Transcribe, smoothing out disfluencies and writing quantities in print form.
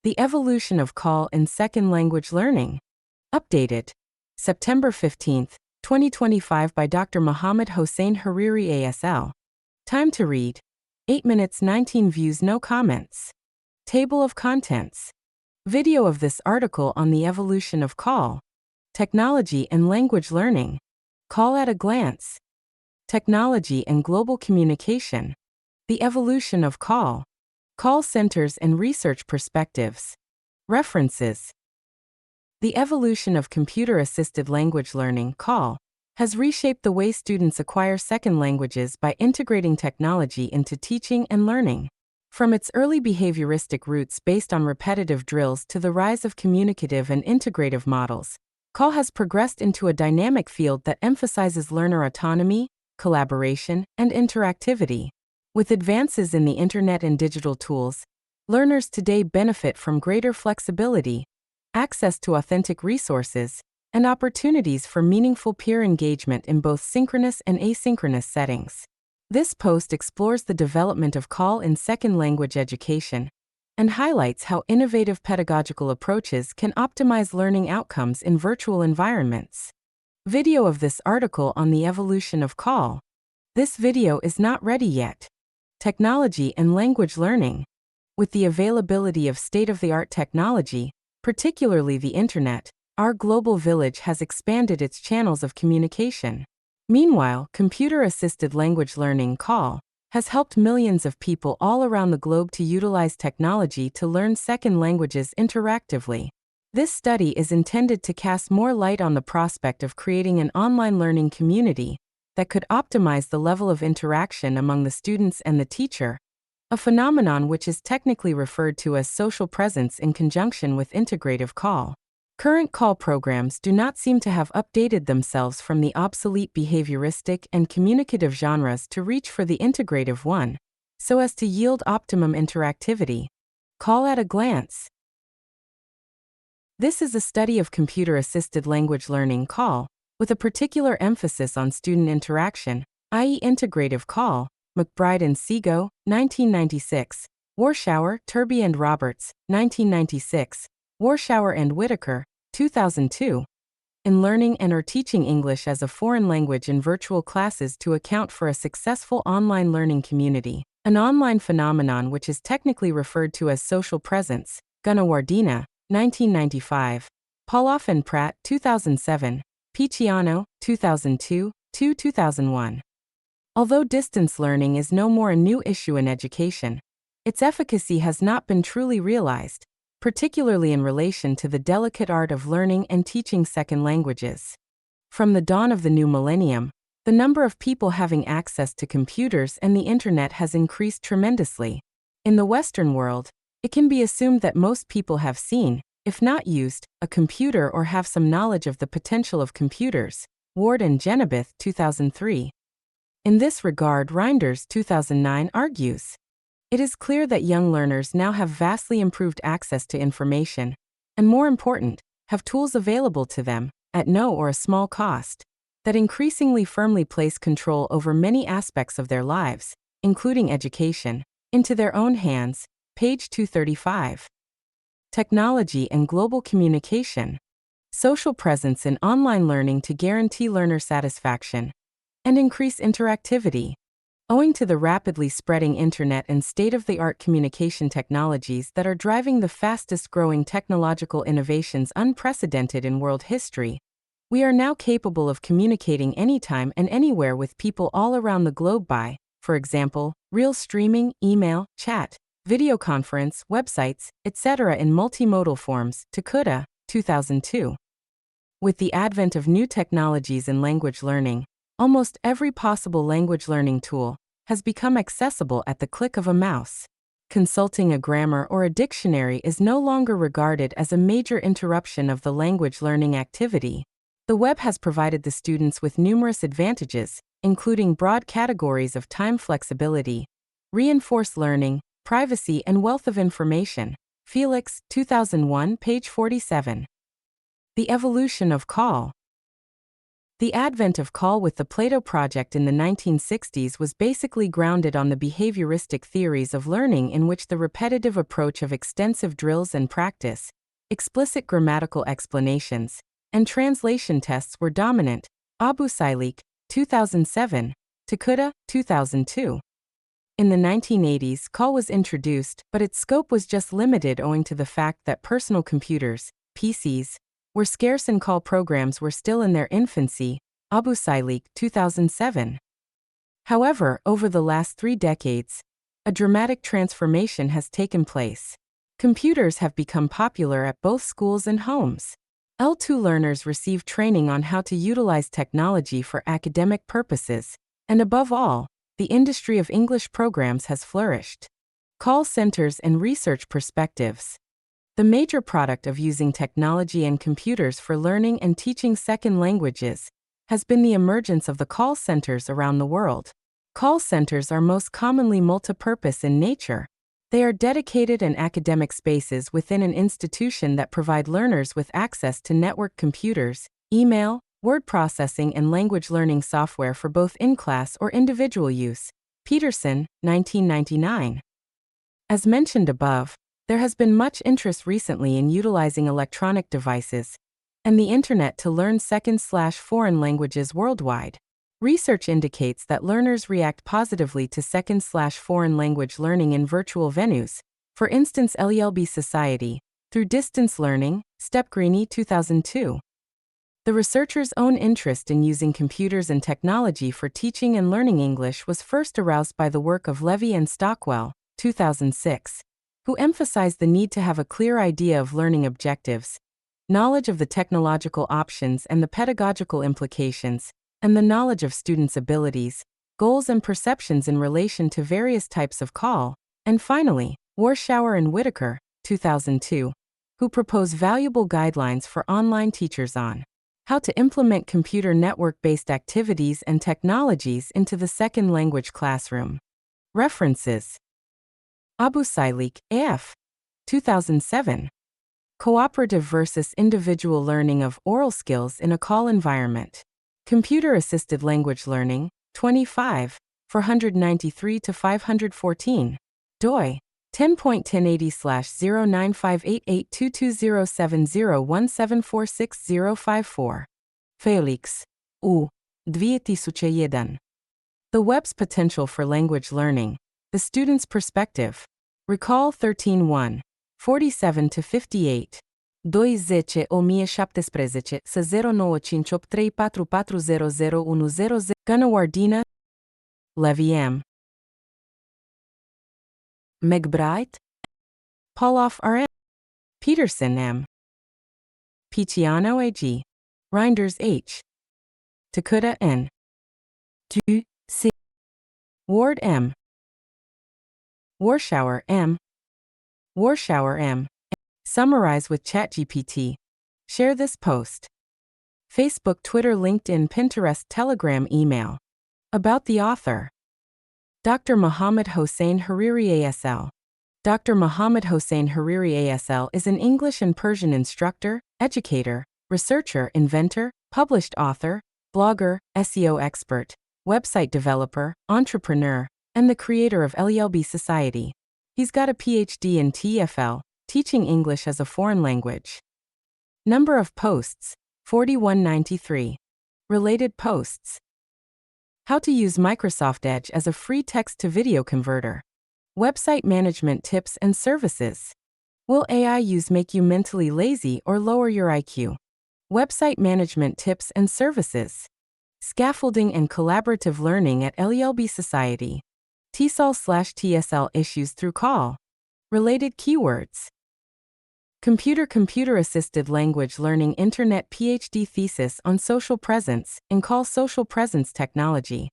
The Evolution of Call in Second Language Learning. Updated. September 15, 2025 by Dr. Mohammed Hossein Hariri ASL. Time to read. 8 minutes 19 views, no comments. Table of contents. Video of this article on the evolution of call. Technology and language learning. Call at a glance. Technology and global communication. The evolution of call. Call centers and research perspectives. References. The evolution of computer-assisted language learning, CALL, has reshaped the way students acquire second languages by integrating technology into teaching and learning. From its early behavioristic roots based on repetitive drills to the rise of communicative and integrative models, CALL has progressed into a dynamic field that emphasizes learner autonomy, collaboration, and interactivity. With advances in the internet and digital tools, learners today benefit from greater flexibility, access to authentic resources, and opportunities for meaningful peer engagement in both synchronous and asynchronous settings. This post explores the development of call in second language education and highlights how innovative pedagogical approaches can optimize learning outcomes in virtual environments. Video of this article on the evolution of call. This video is not ready yet. Technology and language learning. With the availability of state-of-the-art technology, particularly the internet, our global village has expanded its channels of communication. Meanwhile, computer-assisted language learning, CALL, has helped millions of people all around the globe to utilize technology to learn second languages interactively. This study is intended to cast more light on the prospect of creating an online learning community that could optimize the level of interaction among the students and the teacher, a phenomenon which is technically referred to as social presence in conjunction with integrative call. Current call programs do not seem to have updated themselves from the obsolete behavioristic and communicative genres to reach for the integrative one, so as to yield optimum interactivity. Call at a glance. This is a study of computer-assisted language learning, CALL, with a particular emphasis on student interaction, i.e. integrative call. McBride and Seago, 1996. Warshauer, Turby and Roberts, 1996. Warshauer and Whitaker, 2002. In learning and/or teaching English as a foreign language in virtual classes to account for a successful online learning community, an online phenomenon which is technically referred to as social presence. Gunawardena, 1995. Pawloff and Pratt, 2007. Picciano, 2002, 2001. Although distance learning is no more a new issue in education, its efficacy has not been truly realized, particularly in relation to the delicate art of learning and teaching second languages. From the dawn of the new millennium, the number of people having access to computers and the internet has increased tremendously. In the Western world, it can be assumed that most people have seen, if not used, a computer or have some knowledge of the potential of computers. Ward and Genebeth, 2003. In this regard, Reinders, 2009, argues, it is clear that young learners now have vastly improved access to information, and more important, have tools available to them, at no or a small cost, that increasingly firmly place control over many aspects of their lives, including education, into their own hands. Page 235. Technology and global communication. Social presence in online learning to guarantee learner satisfaction and increase interactivity. Owing to the rapidly spreading internet and state-of-the-art communication technologies that are driving the fastest-growing technological innovations unprecedented in world history, we are now capable of communicating anytime and anywhere with people all around the globe by, for example, real streaming, email, chat, video conference, websites, etc. in multimodal forms. Takuda, 2002. With the advent of new technologies in language learning, almost every possible language learning tool has become accessible at the click of a mouse. Consulting a grammar or a dictionary is no longer regarded as a major interruption of the language learning activity. The web has provided the students with numerous advantages, including broad categories of time flexibility, reinforced learning, privacy, and wealth of information. Felix, 2001, page 47. The evolution of call. The advent of CAL with the Plato project in the 1960s was basically grounded on the behavioristic theories of learning, in which the repetitive approach of extensive drills and practice, explicit grammatical explanations, and translation tests were dominant. Abu Sailik, 2007, Takuda, 2002. In the 1980s, CAL was introduced, but its scope was just limited owing to the fact that personal computers, PCs, were scarce and CAL programs were still in their infancy. Abu Sailik, 2007. However, over the last 3 decades, a dramatic transformation has taken place. Computers have become popular at both schools and homes. L2 learners receive training on how to utilize technology for academic purposes, and above all, the industry of English programs has flourished. Call centers and research perspectives. The major product of using technology and computers for learning and teaching second languages has been the emergence of the call centers around the world. Call centers are most commonly multipurpose in nature. They are dedicated and academic spaces within an institution that provide learners with access to network computers, email, word processing, and language learning software for both in-class or individual use. Peterson, 1999. As mentioned above, there has been much interest recently in utilizing electronic devices and the internet to learn second/foreign languages worldwide. Research indicates that learners react positively to second/foreign language learning in virtual venues, for instance LELB Society, through distance learning, Stepgrini, 2002. The researchers' own interest in using computers and technology for teaching and learning English was first aroused by the work of Levy and Stockwell, 2006, who emphasized the need to have a clear idea of learning objectives, knowledge of the technological options and the pedagogical implications, and the knowledge of students' abilities, goals and perceptions in relation to various types of call. And finally, Warshauer and Whitaker, 2002, who propose valuable guidelines for online teachers on how to implement computer network-based activities and technologies into the second language classroom. References: Abu Sailik, A.F. 2007. Cooperative versus individual learning of oral skills in a call environment. Computer-assisted language learning, 25, 493-514. doi 10.1080/095882207017460054. Felix, U. 2001. The Web's Potential for Language Learning. The Student's Perspective. Recall 13.1. 47-58. 2017 sa 095834400100. Ganawardena. Levy M. McBride. Pauloff R.M. Peterson M. Picciano A.G. Reinders H. Takuda N. Du C. Ward M. Warshauer M. Warshauer M. Summarize with ChatGPT. Share this post. Facebook, Twitter, LinkedIn, Pinterest, Telegram, email. About the author. Dr. Mohammed Hossein Hariri ASL. Dr. Mohammed Hossein Hariri ASL is an English and Persian instructor, educator, researcher, inventor, published author, blogger, SEO expert, website developer, entrepreneur, and the creator of LELB Society. He's got a PhD in TEFL, teaching English as a foreign language. Number of posts, 4193. Related posts. How to use Microsoft Edge as a free text-to-video converter. Website management tips and services. Will AI use make you mentally lazy or lower your IQ? Website management tips and services. Scaffolding and collaborative learning at LELB Society. TESOL/TSL issues through call. Related keywords. Computer-assisted language learning internet PhD thesis on social presence in call social presence technology.